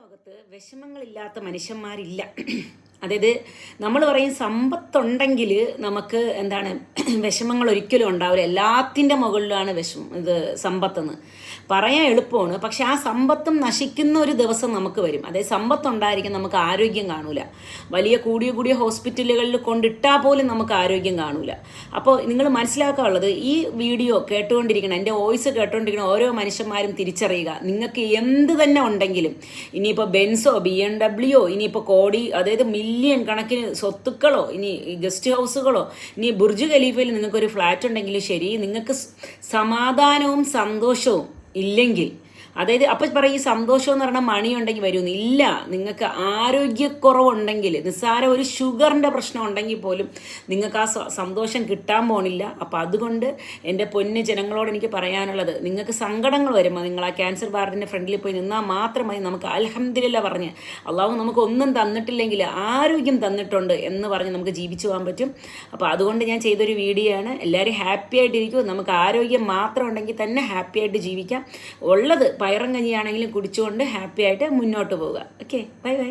ലോകത്ത് വിഷമങ്ങളില്ലാത്ത മനുഷ്യന്മാരില്ല. അതായത് നമ്മൾ പറയും സമ്പത്തുണ്ടെങ്കിൽ നമുക്ക് എന്താണ് വിഷമങ്ങൾ ഒരിക്കലും ഉണ്ടാവില്ല. എല്ലാത്തിൻ്റെ മുകളിലാണ് സമ്പത്തെന്ന് പറയാൻ എളുപ്പമാണ്. പക്ഷെ ആ സമ്പത്തും നശിക്കുന്ന ഒരു ദിവസം നമുക്ക് വരും. അതായത് സമ്പത്തുണ്ടായിരിക്കും, നമുക്ക് ആരോഗ്യം കാണൂല. വലിയ കൂടിയ ഹോസ്പിറ്റലുകളിൽ കൊണ്ടിട്ടാൽ പോലും നമുക്ക് ആരോഗ്യം കാണൂല. അപ്പോൾ നിങ്ങൾ മനസ്സിലാക്കാനുള്ളത്, ഈ വീഡിയോ കേട്ടുകൊണ്ടിരിക്കണം, എൻ്റെ വോയിസ് കേട്ടുകൊണ്ടിരിക്കണം ഓരോ മനുഷ്യന്മാരും തിരിച്ചറിയുക. നിങ്ങൾക്ക് എന്ത് തന്നെ ഉണ്ടെങ്കിലും, ഇനിയിപ്പോൾ ബെൻസോ BMW ഇനിയിപ്പോൾ കോടി, അതായത് മില്യൺ കണക്കിന് സ്വത്തുക്കളോ, ഇനി ഗസ്റ്റ് ഹൗസുകളോ, ഇനി ബുർജ് ഖലീഫയിൽ നിങ്ങൾക്കൊരു ഫ്ലാറ്റ് ഉണ്ടെങ്കിലും ശരി, നിങ്ങൾക്ക് സമാധാനവും സന്തോഷവും ഇല്ലെങ്കിൽ, അതായത് അപ്പം പറയും ഈ സന്തോഷം എന്ന് പറഞ്ഞാൽ മണി ഉണ്ടെങ്കിൽ വരുമെന്ന്. ഇല്ല, നിങ്ങൾക്ക് ആരോഗ്യക്കുറവുണ്ടെങ്കിൽ, നിസ്സാര ഒരു ഷുഗറിൻ്റെ പ്രശ്നം ഉണ്ടെങ്കിൽ പോലും നിങ്ങൾക്ക് ആ സന്തോഷം കിട്ടാൻ പോണില്ല. അപ്പോൾ അതുകൊണ്ട് എൻ്റെ പൊന്ന് ജനങ്ങളോട് എനിക്ക് പറയാനുള്ളത്, നിങ്ങൾക്ക് സങ്കടങ്ങൾ വരുമ്പോൾ നിങ്ങൾ ആ ക്യാൻസർ വാർഡിൻ്റെ ഫ്രണ്ടിൽ പോയി നിന്നാൽ മാത്രം മതി. നമുക്ക് അൽഹംദുലില്ലാ പറഞ്ഞ്, അള്ളാഹു നമുക്ക് ഒന്നും തന്നിട്ടില്ലെങ്കിൽ ആരോഗ്യം തന്നിട്ടുണ്ട് എന്ന് പറഞ്ഞ് നമുക്ക് ജീവിച്ചു പോകാൻ പറ്റും. അപ്പോൾ അതുകൊണ്ട് ഞാൻ ചെയ്തൊരു വീഡിയോ ആണ്. എല്ലാവരും ഹാപ്പി ആയിട്ടിരിക്കും. നമുക്ക് ആരോഗ്യം മാത്രം ഉണ്ടെങ്കിൽ തന്നെ ഹാപ്പി ആയിട്ട് ജീവിക്കാം. ഉള്ളത് പയറും കഞ്ഞിയാണെങ്കിലും കുടിച്ചുകൊണ്ട് ഹാപ്പി ആയിട്ട് മുന്നോട്ട് പോവുക. Okay, bye bye.